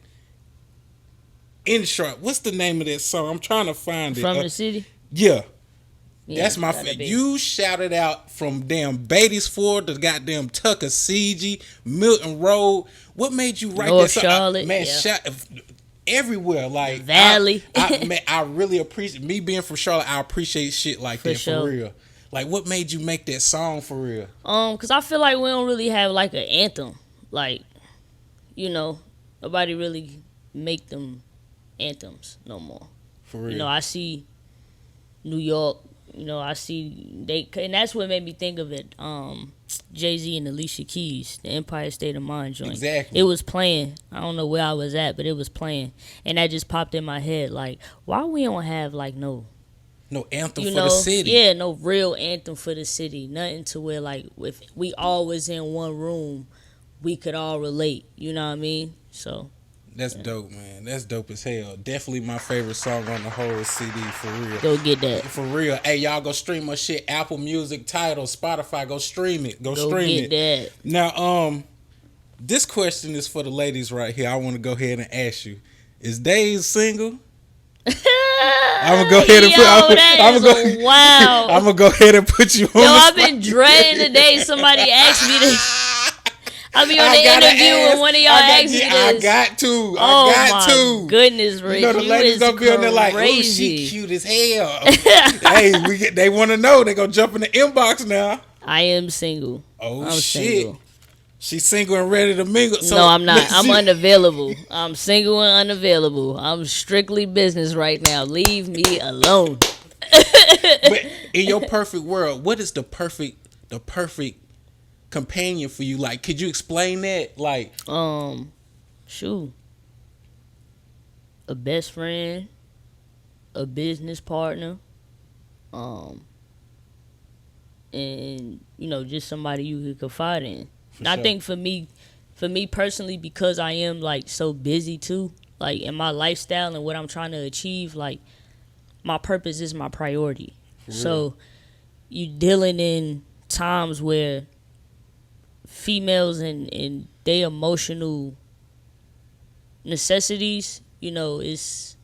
in Charlotte. What's the name of that song? I'm trying to find it. From the city? Yeah. Yeah, That's my gotta be. You shouted out from damn Beatty'sford to goddamn Tuckasegee, Milton Road. What made you write North that song? Charlotte, Man, yeah. everywhere. Like Valley. I really appreciate me being from Charlotte. I appreciate shit like For that sure. for real. Like, what made you make that song for real? Cause I feel like we don't really have like an anthem. Like, you know, nobody really make them anthems no more. For real. You know, I see New York. You know, I see and that's what made me think of it. Jay-Z and Alicia Keys, the Empire State of Mind joint. Exactly. It was playing. I don't know where I was at, but it was playing, and that just popped in my head. Like, why we don't have like no No anthem You for know, the city. yeah, no real anthem for the city. Nothing to where like if we all was in one room, we could all relate. You know what I mean? So That's dope, man. That's dope as hell. Definitely my favorite song on the whole CD, for real. go get that. For real. Hey, y'all go stream my shit. Apple Music, Tidal, Spotify. Go stream it. Go stream get it. that. Now, this question is for the ladies right here. I want to go ahead and ask you: is Days single? I'm gonna go ahead and wow. I'm gonna go ahead and put you on. Yo, I've been dreading the day somebody asked me this. I'll be on the interview and one of y'all asked me this. I got to. Oh my goodness, Rich. You know the ladies gonna be on there like, oh, she cute as hell. Hey, they want to know. They gonna jump in the inbox now. I am single. Oh I'm shit. single. She's single and ready to mingle. So, no, I'm not. I'm unavailable. I'm single and unavailable. I'm strictly business right now. Leave me alone. But in your perfect world, what is the perfect companion for you? Like, could you explain that? Like, shoot, a best friend, a business partner, and just somebody you could confide in. I think for me personally, because I am like so busy too, like in my lifestyle and what I'm trying to achieve, like my purpose is my priority. So you dealing in times where females and their emotional necessities, it's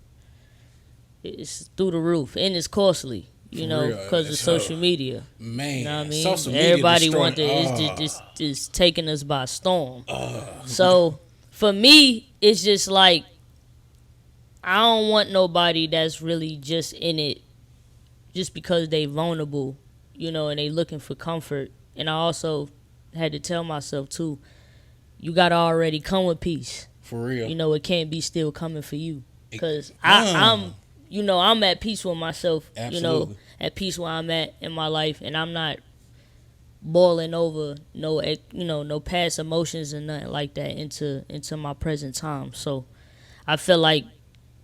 through the roof and it's costly. Because of social media. Man, you know what I mean? social media everybody wants it's taking us by storm. So for me, it's just like I don't want nobody that's really just in it just because they vulnerable, and they looking for comfort. And I also had to tell myself too, you gotta already come with peace. For real. It can't be still coming for you. Because I'm at peace with myself. Absolutely. At peace where I'm at in my life, and I'm not boiling over no past emotions and nothing like that into my present time. So I feel like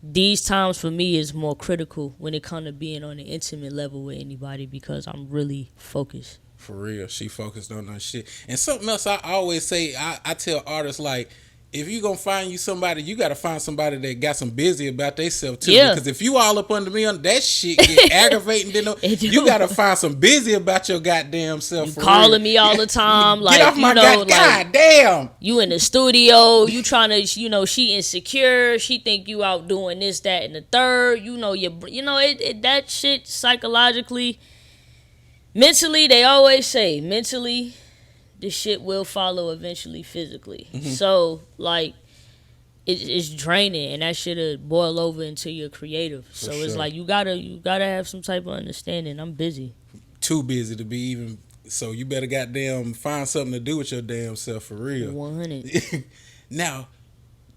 these times for me is more critical when it comes to being on an intimate level with anybody because I'm really focused. For real, she focused on that shit. And something else I always say, I tell artists, like, if you gonna find you somebody, you gotta find somebody that got some busy about themselves too. Yeah. Because if you all up under me on that shit get aggravating, then you gotta find some busy about your goddamn self. You calling me all the time, like, get off my goddamn. You in the studio, you trying to, she insecure, she think you out doing this, that, and the third. That shit psychologically, mentally, they always say mentally. The shit will follow eventually physically. Mm-hmm. So, like, it's draining, and that shit'll boil over into your creative. So it's like you gotta have some type of understanding. I'm busy. Too busy to be even. So you better goddamn find something to do with your damn self for real. 100. Now,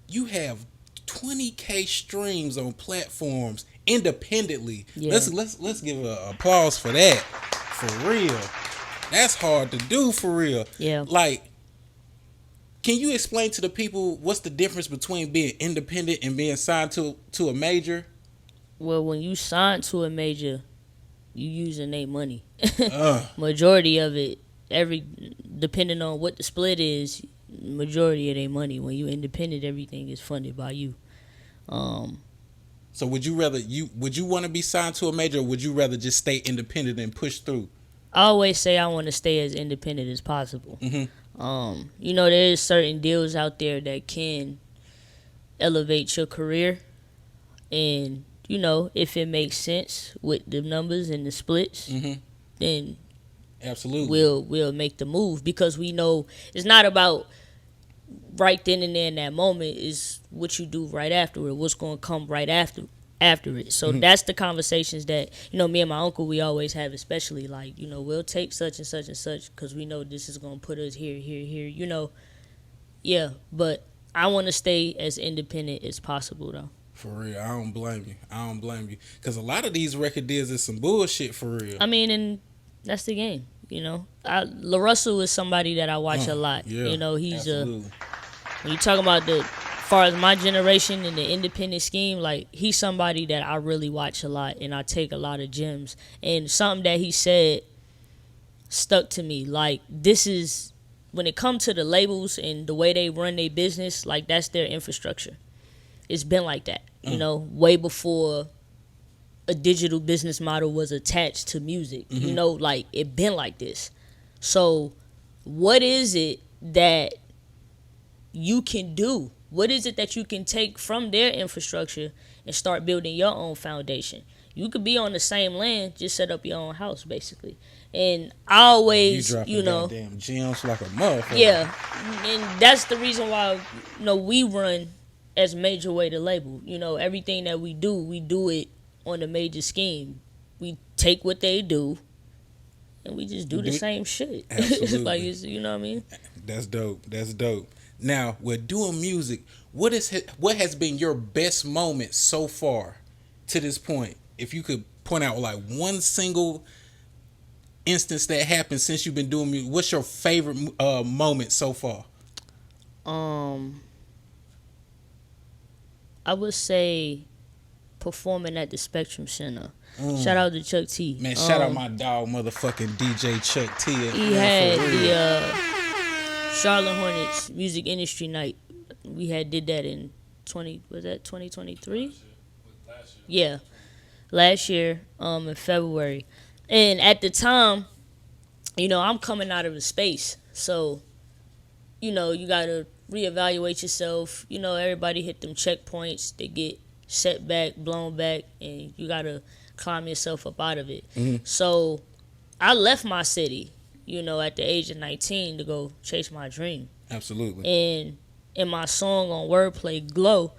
you have 20K streams on platforms independently. Yeah. Let's give an applause for that. For real. That's hard to do, for real. Yeah. Like, can you explain to the people what's the difference between being independent and being signed to a major? Well, when you sign to a major, you using their money. Majority of it, depending on what the split is, majority of their money. When you independent, everything is funded by you. So would you want to be signed to a major, or would you rather just stay independent and push through? I always say I want to stay as independent as possible. Mm-hmm. There is certain deals out there that can elevate your career, and if it makes sense with the numbers and the splits, mm-hmm. then absolutely we'll make the move, because we know it's not about right then and there in that moment. Is what you do right afterward, what's going to come right after it. So mm-hmm. that's the conversations that me and my uncle, we always have, especially like we'll take such and such and such because we know this is going to put us here. Yeah, but I want to stay as independent as possible though. For real, I don't blame you because a lot of these record deals is some bullshit, for real. I mean, and that's the game. La Russell is somebody that I watch a lot. Yeah, he's absolutely. When you talk about the far as my generation in the independent scheme, like he's somebody that I really watch a lot and I take a lot of gems. And something that he said stuck to me. Like this is when it comes to the labels and the way they run their business, like that's their infrastructure. It's been like that, you know, way before a digital business model was attached to music. You know, like it been like this. So what is it that you can do? What is it that you can take from their infrastructure and start building your own foundation? You could be on the same land, just set up your own house, basically. And I always, You goddamn gems like a motherfucker. yeah, and that's the reason why, we run as Major Way the label. You know, everything that we do it on a major scheme. We take what they do, and we just do the same shit. Absolutely. Like, you know what I mean? That's dope. That's dope. Now, with doing music, what has been your best moment so far to this point? If you could point out like one single instance that happened since you've been doing music, what's your favorite moment so far? I would say performing at the Spectrum Center. Shout out to Chuck T. Man, shout out my dog, motherfucking DJ Chuck T. He had the Charlotte Hornets Music Industry Night. We did that in 2023? Yeah, last year, in February. And at the time, I'm coming out of a space, so you gotta reevaluate yourself. Everybody hit them checkpoints. They get set back, blown back, and you gotta climb yourself up out of it. So I left my city, at the age of 19 to go chase my dream. Absolutely. And in my song on Wordplay, Glow,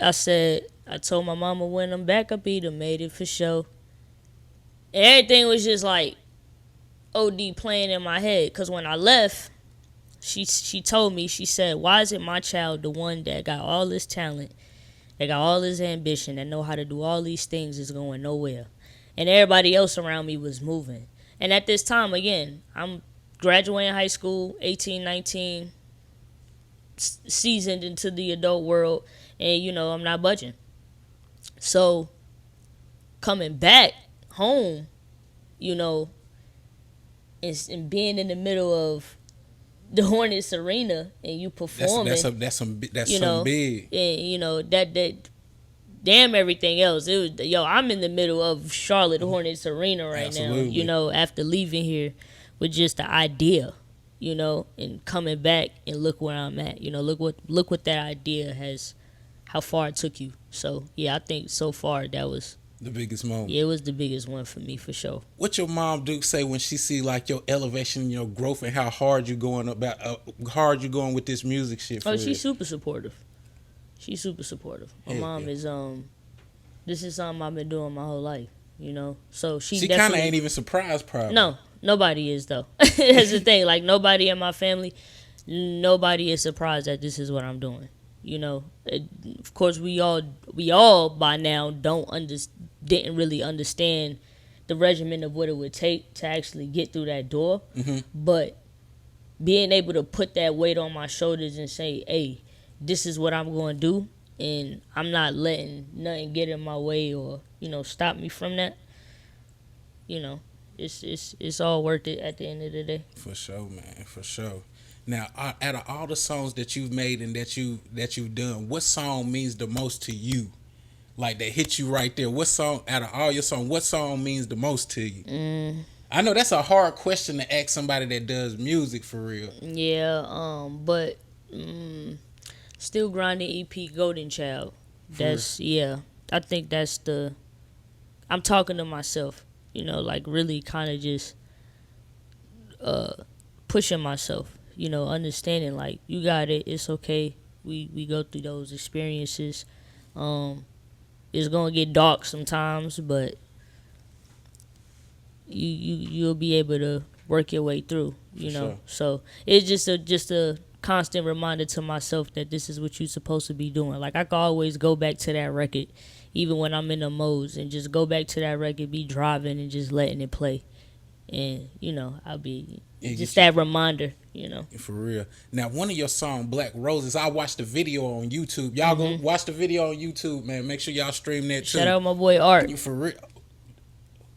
I told my mama when I'm back, I'll be the made it for sure. And everything was just like OD playing in my head. Because when I left, she told me, she said, why is it my child, the one that got all this talent, that got all this ambition, that know how to do all these things, is going nowhere? And everybody else around me was moving. And at this time, again, I'm graduating high school, 18, 19, seasoned into the adult world, and, I'm not budging. So, coming back home, and being in the middle of the Hornets arena and you performing, that's some big. And, that damn everything else. It was, I'm in the middle of Charlotte Hornets arena right Absolutely. now, after leaving here with just the idea, and coming back and look where I'm at. Look what that idea has, how far it took you. So, yeah, I think so far that was the biggest moment. Yeah, it was the biggest one for me, for sure. What your mom do say when she see like your elevation, your growth, and how hard you going with this music shit? She's super supportive. She's super supportive. My mom is this is something I've been doing my whole life, So she kind of ain't even surprised, probably. No, nobody is though. That's the thing. Like nobody in my family, nobody is surprised that this is what I'm doing. Of course, we all by now didn't really understand the regimen of what it would take to actually get through that door. But being able to put that weight on my shoulders and say, hey, this is what I'm going to do, and I'm not letting nothing get in my way or, stop me from that, it's all worth it at the end of the day. For sure, man, for sure. Now, out of all the songs that you've made and that you've done, what song means the most to you? Like, that hit you right there. What song, out of all your songs, what song means the most to you? I know that's a hard question to ask somebody that does music for real. Yeah, but Still Grinding EP, Golden Child. I think that's I'm talking to myself, like really kind of just pushing myself. Understanding like you got it, it's okay. We go through those experiences. It's gonna get dark sometimes, but you'll be able to work your way through. Sure. So it's just a constant reminder to myself that this is what you're supposed to be doing. Like I can always go back to that record, even when I'm in the modes, and just go back to that record, be driving and just letting it play, and I'll be Yeah, just that reminder, For real. Now, one of your song, Black Roses, I watched the video on YouTube. Y'all go watch the video on YouTube, man. Make sure y'all stream that too. Shout out my boy Art. For real.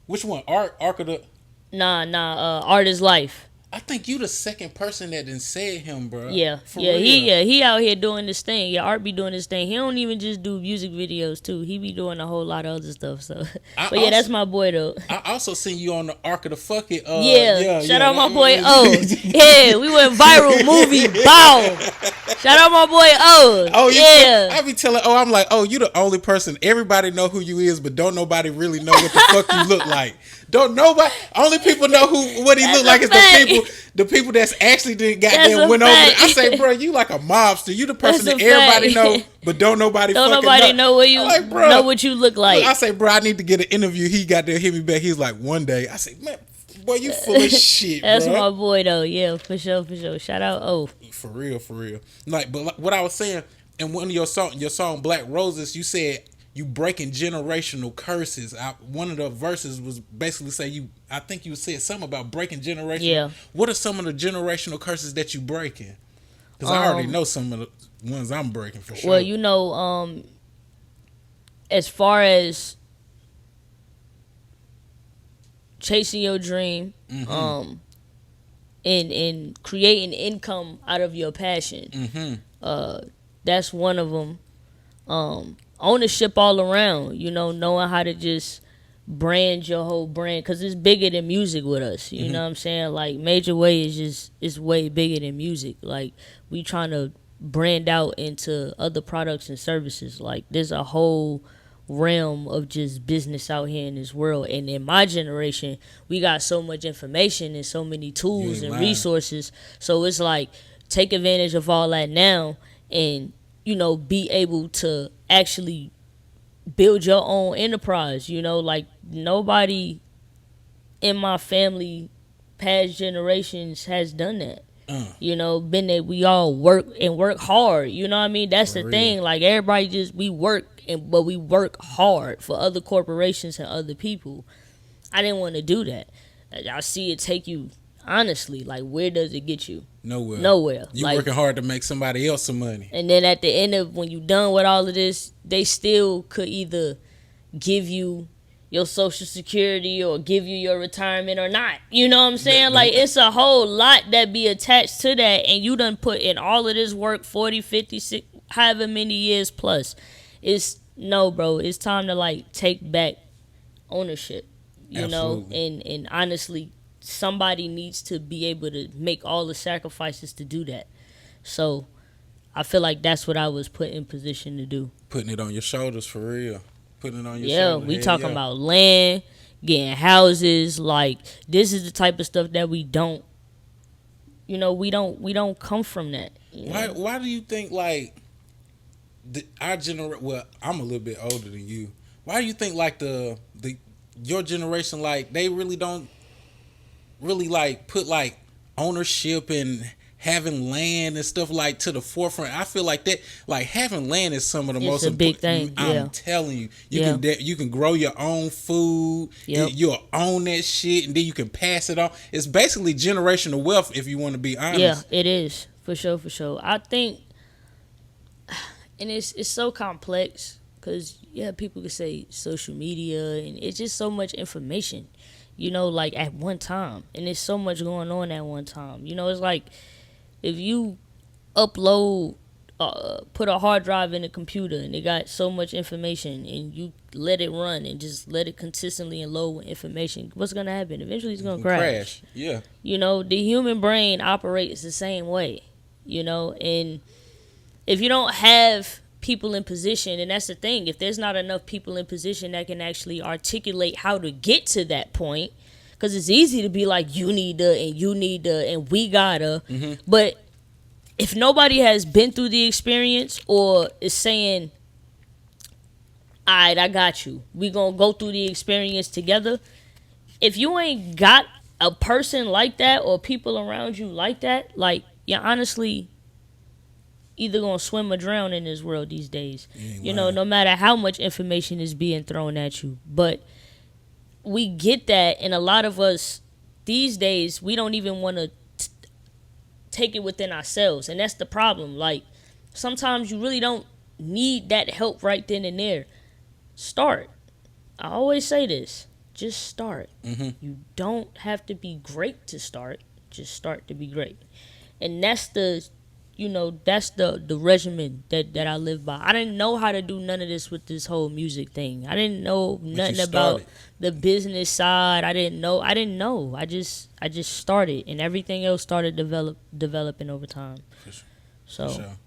Which one? Ark of the... Nah. Art is Life. I think you the second person that done said him, bro. Yeah. For real. He out here doing this thing. Yeah, Art be doing this thing. He don't even just do music videos too. He be doing a whole lot of other stuff. So, that's my boy though. I also seen you on the Ark of the Fuck It. Shout out my boy O. Yeah, we went viral. Movie bow. Shout out my boy O. Oh yeah. I be telling I'm like, you the only person. Everybody know who you is, but don't nobody really know what the fuck you look like. Don't nobody. Only people know what he look like is the people that's actually went over there. I say, bro, you like a mobster. You the person that everybody know, but don't nobody know what you like, bro, know what you look like. I say, bro, I need to get an interview. He got there, hit me back. He's like, one day. I say, man, boy, you full of shit. That's bro. my boy though. Yeah, for sure. Shout out O. For real. But what I was saying, in one of your song Black Roses, you said you breaking generational curses. One of the verses was basically say I think you said something about breaking generational. Yeah. What are some of the generational curses that you breaking? Because I already know some of the ones I'm breaking for sure. Well, as far as chasing your dream, and creating income out of your passion, that's one of them. Ownership all around, knowing how to just brand your whole brand, because it's bigger than music with us. You know what I'm saying? Like, Major Way is way bigger than music. Like, we trying to brand out into other products and services. Like, there's a whole realm of just business out here in this world. And in my generation, we got so much information and so many tools and resources. So it's like, take advantage of all that now and be able to actually build your own enterprise. Like, nobody in my family, past generations, has done that. Been that we all work hard. You know what I mean? That's the thing. Like, everybody we work, but we work hard for other corporations and other people. I didn't want to do that. I see it take you. Honestly, like, where does it get you? Nowhere. You working hard to make somebody else some money. And then at the end of when you done with all of this, they still could either give you your Social Security or give you your retirement or not. You know what I'm saying? Like, it's a whole lot that be attached to that, and you done put in all of this work, 40, 50, 60, however many years plus. Bro, it's time to, like, take back ownership, and honestly, somebody needs to be able to make all the sacrifices to do that. So I feel like that's what I was put in position to do. Putting it on your shoulders, for real. Putting it on your shoulders. Yeah, we talking about land, getting houses. Like, this is the type of stuff that we don't come from that. Why do you think, like, our generation? Well, I'm a little bit older than you. Why do you think, like, your generation, like, they really don't really, like, put, like, ownership and having land and stuff, like, to the forefront? I feel like that, like, having land is some of the most important big thing. I'm telling you, you can grow your own food. Yep. You'll own that shit, and then you can pass it on. It's basically generational wealth, if you want to be honest. Yeah, it is, for sure. I think, and it's so complex, because people could say social media, and it's just so much information, like, at one time, and there's so much going on at one time. It's like, if you upload, put a hard drive in a computer, and it got so much information, and you let it run and just let it consistently and load with information, what's gonna happen? Eventually, it's gonna crash. Yeah. The human brain operates the same way. And if you don't have people in position, and that's the thing, if there's not enough people in position that can actually articulate how to get to that point, because it's easy to be like, you need to, and you need to, and we gotta, but if nobody has been through the experience or is saying, all right, I got you, we gonna go through the experience together, if you ain't got a person like that or people around you like that, like, you're honestly either gonna swim or drown in this world these days. No matter how much information is being thrown at you. But we get that, and a lot of us these days we don't even want to take it within ourselves, and that's the problem. Like, sometimes you really don't need that help right then and there. Start. I always say this. Just start. You don't have to be great to start. Just start to be great. And that's the regimen that I live by. I didn't know how to do none of this with this whole music thing. I didn't know nothing about the business side. I didn't know. I just started, and everything else started developing over time. For sure. So, For sure.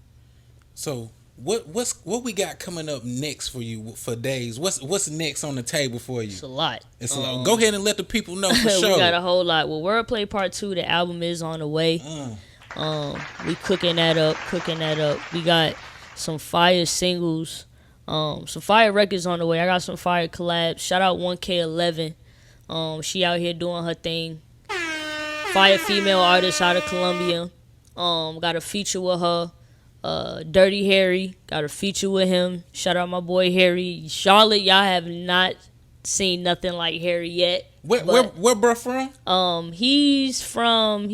So what we got coming up next for you for days? What's next on the table for you? it's a lot. It's a lot. Go ahead and let the people know for sure. We got a whole lot. Well, Wordplay Part 2, the album is on the way. We cooking that up. We got some fire singles, some fire records on the way. I got some fire collabs. Shout out 1K11. She out here doing her thing. Fire female artist out of Colombia. Got a feature with her. Dirty Harry, got a feature with him. Shout out my boy Harry. Charlotte, y'all have not seen nothing like Harry yet. Where bro from? He's from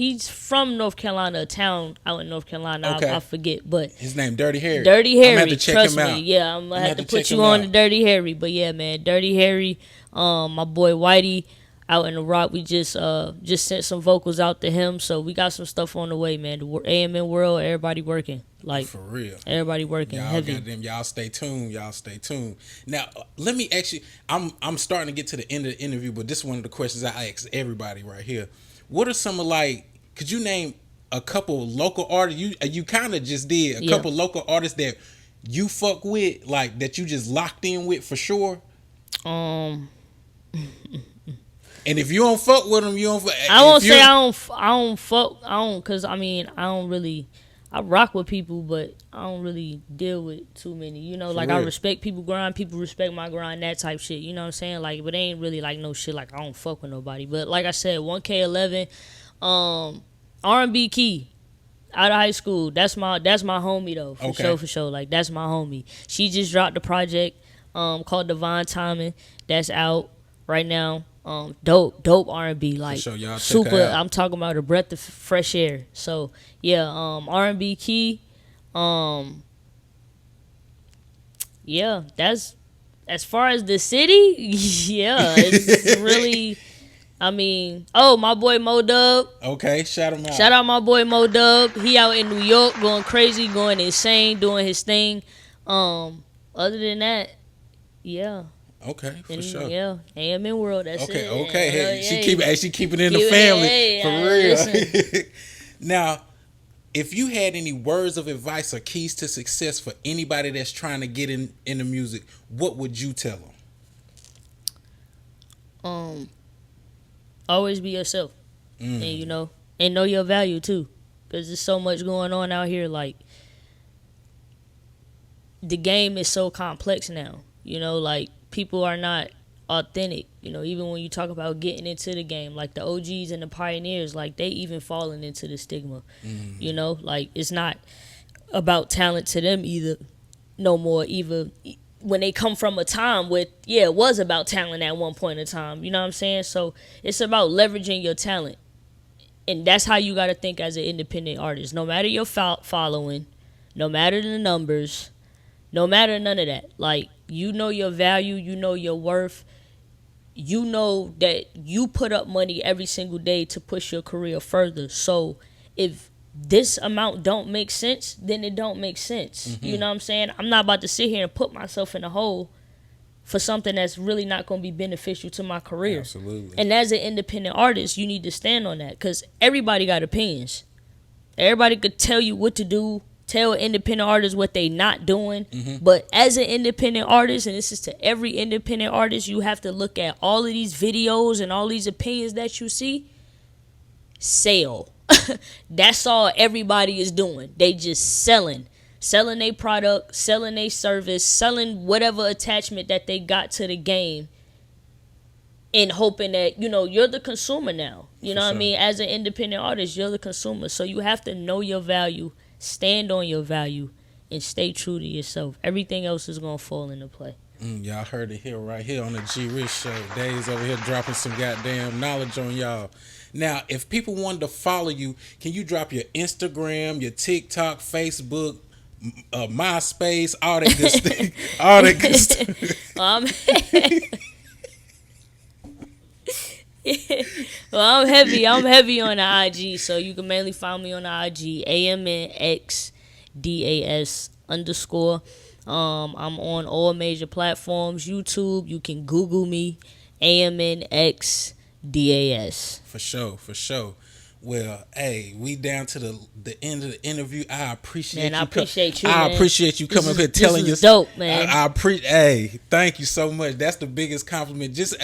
North Carolina, a town out in North Carolina. Okay. I forget, but his name Dirty Harry. Dirty Harry. I'm gonna have to check Trust him me. out. Yeah, I'm gonna have to put you on to Dirty Harry. But yeah, man, Dirty Harry. My boy Whitey out in the Rock. We just sent some vocals out to him, so we got some stuff on the way, man. The AMN world, everybody working. Like, for real, everybody working y'all heavy. Goddamn, y'all stay tuned. Now, let me actually. I'm starting to get to the end of the interview, but this is one of the questions I ask everybody right here. What are some of could you name a couple local artists? You kind of just did a couple local artists that you fuck with, like that you just locked in with for sure. And if you don't fuck with them, you don't. I won't say I don't fuck. Cause I mean I don't really. I rock with people, but I don't really deal with too many. You know, like, I respect people grind, people respect my grind, that type shit. You know what I'm saying? Like, but it ain't really like no shit like I don't fuck with nobody. But like I said, 1K11, R&B Key, out of high school. That's my homie though. For sure. Like, that's my homie. She just dropped a project called Divine Timing. That's out right now. Dope R&B, like, sure, y'all check super. her out. I'm talking about a breath of fresh air. So yeah, R&B Key, yeah, that's as far as the city. Yeah, it's really. I mean, my boy Mo Dub. Okay, shout him out. Shout out my boy Mo Dub. He out in New York, going crazy, going insane, doing his thing. Other than that, yeah. Okay, for sure. Yeah, AMN world. That's it. Okay. Hey, yeah. she keep it in the family for real. Listen. Now, if you had any words of advice or keys to success for anybody that's trying to get into music, what would you tell them? Always be yourself, and and know your value too, because there's so much going on out here. Like, the game is so complex now. Like, people are not authentic. Even when you talk about getting into the game, like the OGs and the pioneers, like, they even falling into the stigma. Like, it's not about talent to them either no more. Either when they come from a time where it was about talent at one point in time. You know what I'm saying? So it's about leveraging your talent, and that's how you got to think as an independent artist. No matter your following, no matter the numbers, no matter none of that. Like, you know your value, you know your worth, you know that you put up money every single day to push your career further. So if this amount don't make sense, then it don't make sense. Mm-hmm. You know what I'm saying? I'm not about to sit here and put myself in a hole for something that's really not going to be beneficial to my career. Absolutely. And as an independent artist, you need to stand on that, because everybody got opinions. Everybody could tell you what to do, tell independent artists what they not doing. Mm-hmm. But as an independent artist, and this is to every independent artist, you have to look at all of these videos and all these opinions that you see. Sell. That's all everybody is doing. They just selling their product, selling their service, selling whatever attachment that they got to the game, and hoping that, you're the consumer now. You know what I mean? As an independent artist, you're the consumer. So you have to know your value, stand on your value, and stay true to yourself. Everything else is going to fall into play. Y'all heard it here, right here on the G Rich Show. Days over here dropping some goddamn knowledge on y'all. Now, if people wanted to follow you, can you drop your Instagram, your TikTok, Facebook, MySpace, all that good stuff? All that good stuff. Well, I'm heavy. I'm heavy on the IG, so you can mainly find me on the IG, AMNXDAS_. I'm on all major platforms. YouTube, you can Google me, AMNXDAS. For sure. Well, hey, we down to the end of the interview. I appreciate Man, you. I appreciate you, I man. appreciate you coming up here This telling is us. dope, man. I appreciate. Hey, thank you so much. That's the biggest compliment. Just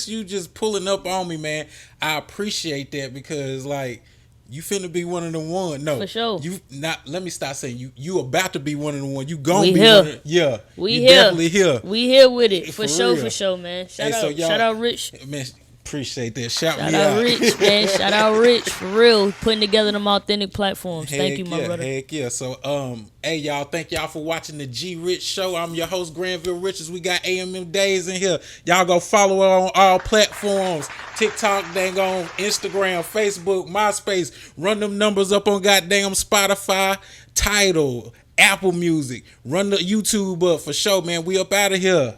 you just pulling up on me, man. I appreciate that because like you finna be one of the one. No, For sure. You not. Let me stop saying you. You about to be one of the one. You gonna We be here. one of, yeah. We you here. Definitely here. We here with it. For For real. sure, man. Hey, so y'all- Shout out Rich. Man, appreciate that. Shout Shout me out out. Rich, man. Shout out Rich for real. Putting together them authentic platforms. Thank you, my yeah, brother. Heck yeah. So, hey y'all, thank y'all for watching the G Rich Show. I'm your host, Granville Richards. We got AMM Days in here. Y'all go follow her on all platforms. TikTok, dang on Instagram, Facebook, MySpace. Run them numbers up on goddamn Spotify, Tidal, Apple Music. Run the YouTube up for sure, man. We up out of here.